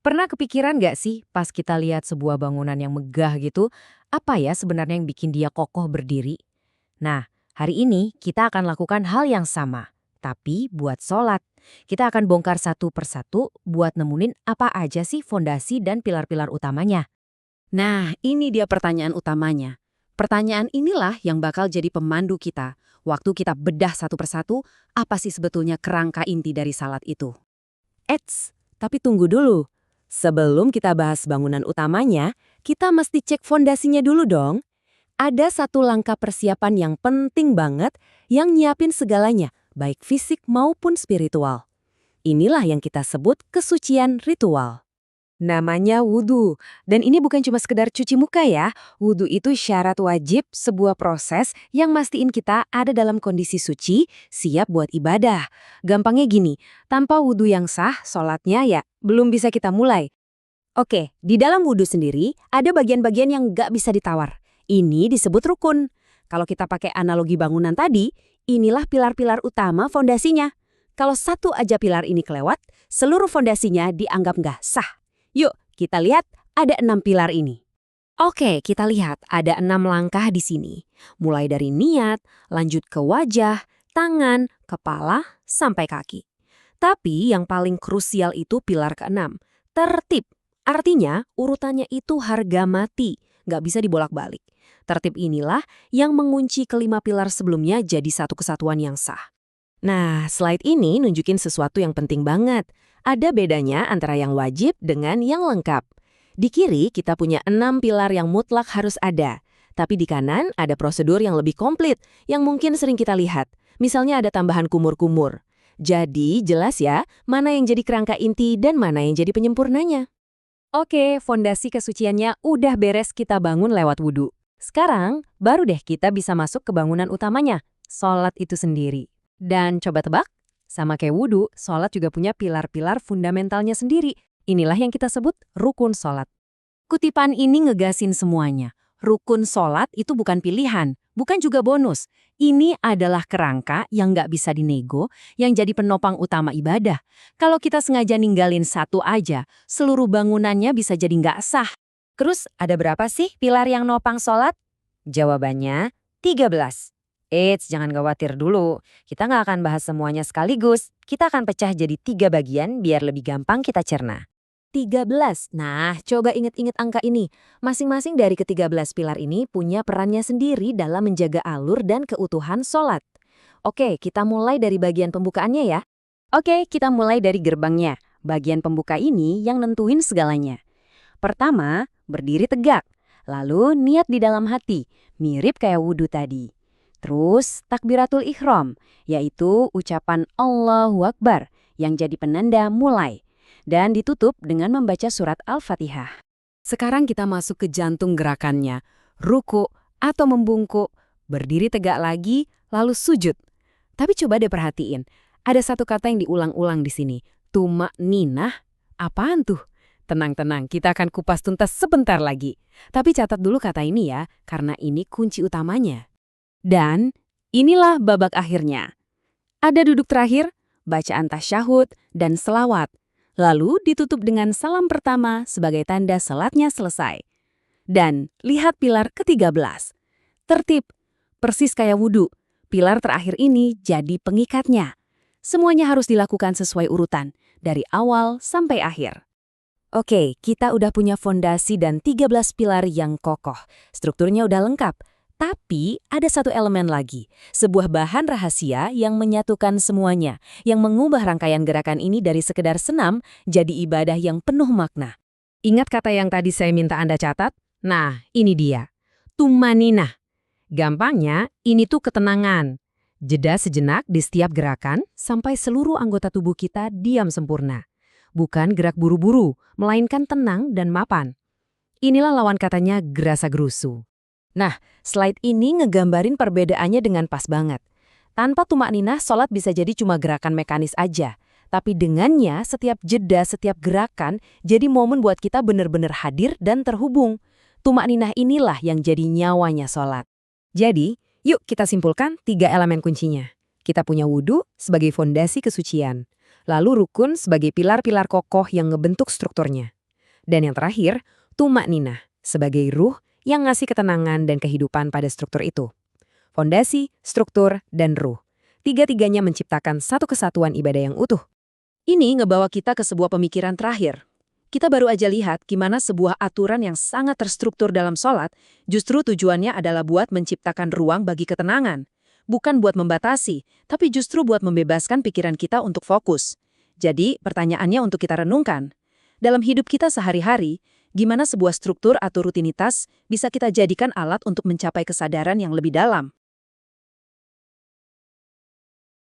Pernah kepikiran nggak sih pas kita lihat sebuah bangunan yang megah gitu, apa ya sebenarnya yang bikin dia kokoh berdiri? Nah, hari ini kita akan lakukan hal yang sama, tapi buat sholat. Kita akan bongkar satu persatu buat nemuin apa aja sih fondasi dan pilar-pilar utamanya. Nah, ini dia pertanyaan utamanya. Pertanyaan inilah yang bakal jadi pemandu kita. Waktu kita bedah satu persatu, apa sih sebetulnya kerangka inti dari salat itu? Eits, tapi tunggu dulu. Sebelum kita bahas bangunan utamanya, kita mesti cek fondasinya dulu dong. Ada satu langkah persiapan yang penting banget yang nyiapin segalanya, baik fisik maupun spiritual. Inilah yang kita sebut kesucian ritual. Namanya wudhu. Dan ini bukan cuma sekedar cuci muka ya. Wudhu itu syarat wajib sebuah proses yang mastiin kita ada dalam kondisi suci, siap buat ibadah. Gampangnya gini, tanpa wudhu yang sah, sholatnya ya belum bisa kita mulai. Oke, di dalam wudhu sendiri ada bagian-bagian yang nggak bisa ditawar. Ini disebut rukun. Kalau kita pakai analogi bangunan tadi, inilah pilar-pilar utama fondasinya. Kalau satu aja pilar ini kelewat, seluruh fondasinya dianggap nggak sah. Yuk, kita lihat ada 6 pilar ini. Oke, kita lihat ada 6 langkah di sini. Mulai dari niat, lanjut ke wajah, tangan, kepala, sampai kaki. Tapi yang paling krusial itu pilar ke-6, tertib. Artinya urutannya itu harga mati, nggak bisa dibolak-balik. Tertib inilah yang mengunci kelima pilar sebelumnya jadi satu kesatuan yang sah. Nah, slide ini nunjukin sesuatu yang penting banget. Ada bedanya antara yang wajib dengan yang lengkap. Di kiri kita punya 6 pilar yang mutlak harus ada. Tapi di kanan ada prosedur yang lebih komplit yang mungkin sering kita lihat. Misalnya ada tambahan kumur-kumur. Jadi jelas ya, mana yang jadi kerangka inti dan mana yang jadi penyempurnanya. Oke, fondasi kesuciannya udah beres kita bangun lewat wudhu. Sekarang, baru deh kita bisa masuk ke bangunan utamanya, sholat itu sendiri. Dan coba tebak, sama kayak wudhu, sholat juga punya pilar-pilar fundamentalnya sendiri. Inilah yang kita sebut rukun sholat. Kutipan ini ngegasin semuanya. Rukun sholat itu bukan pilihan, bukan juga bonus. Ini adalah kerangka yang nggak bisa dinego, yang jadi penopang utama ibadah. Kalau kita sengaja ninggalin satu aja, seluruh bangunannya bisa jadi nggak sah. Terus ada berapa sih pilar yang nopang sholat? Jawabannya 13. Eits, jangan khawatir dulu. Kita nggak akan bahas semuanya sekaligus. Kita akan pecah jadi 3 bagian biar lebih gampang kita cerna. 13. Nah, coba ingat-ingat angka ini. Masing-masing dari ke-13 pilar ini punya perannya sendiri dalam menjaga alur dan keutuhan sholat. Oke, kita mulai dari bagian pembukaannya ya. Oke, kita mulai dari gerbangnya. Bagian pembuka ini yang nentuin segalanya. Pertama, berdiri tegak. Lalu niat di dalam hati, mirip kayak wudhu tadi. Terus takbiratul ihram, yaitu ucapan Allahu Akbar yang jadi penanda mulai. Dan ditutup dengan membaca surat Al-Fatihah. Sekarang kita masuk ke jantung gerakannya. Ruku atau membungkuk, berdiri tegak lagi, lalu sujud. Tapi coba deh perhatiin, ada satu kata yang diulang-ulang di sini. Tuma'ninah, apaan tuh? Tenang-tenang, kita akan kupas tuntas sebentar lagi. Tapi catat dulu kata ini ya, karena ini kunci utamanya. Dan inilah babak akhirnya. Ada duduk terakhir, bacaan tasyahud, dan selawat. Lalu ditutup dengan salam pertama sebagai tanda salatnya selesai. Dan lihat pilar ke-13. Tertib, persis kayak wudhu. Pilar terakhir ini jadi pengikatnya. Semuanya harus dilakukan sesuai urutan, dari awal sampai akhir. Oke, kita udah punya fondasi dan 13 pilar yang kokoh. Strukturnya udah lengkap. Tapi ada satu elemen lagi, sebuah bahan rahasia yang menyatukan semuanya, yang mengubah rangkaian gerakan ini dari sekedar senam jadi ibadah yang penuh makna. Ingat kata yang tadi saya minta Anda catat? Nah, ini dia. Tumaninah. Gampangnya, ini tuh ketenangan. Jeda sejenak di setiap gerakan sampai seluruh anggota tubuh kita diam sempurna. Bukan gerak buru-buru, melainkan tenang dan mapan. Inilah lawan katanya gerasa-gerusu. Nah, slide ini ngegambarin perbedaannya dengan pas banget. Tanpa tumakninah, sholat bisa jadi cuma gerakan mekanis aja. Tapi dengannya, setiap jeda, setiap gerakan, jadi momen buat kita benar-benar hadir dan terhubung. Tumakninah inilah yang jadi nyawanya sholat. Jadi, yuk kita simpulkan 3 elemen kuncinya. Kita punya wudhu sebagai fondasi kesucian. Lalu rukun sebagai pilar-pilar kokoh yang ngebentuk strukturnya. Dan yang terakhir, tumak ninah sebagai ruh yang ngasih ketenangan dan kehidupan pada struktur itu. Fondasi, struktur, dan ruh. Tiga-tiganya menciptakan satu kesatuan ibadah yang utuh. Ini ngebawa kita ke sebuah pemikiran terakhir. Kita baru aja lihat gimana sebuah aturan yang sangat terstruktur dalam sholat justru tujuannya adalah buat menciptakan ruang bagi ketenangan. Bukan buat membatasi, tapi justru buat membebaskan pikiran kita untuk fokus. Jadi, pertanyaannya untuk kita renungkan. Dalam hidup kita sehari-hari, gimana sebuah struktur atau rutinitas bisa kita jadikan alat untuk mencapai kesadaran yang lebih dalam?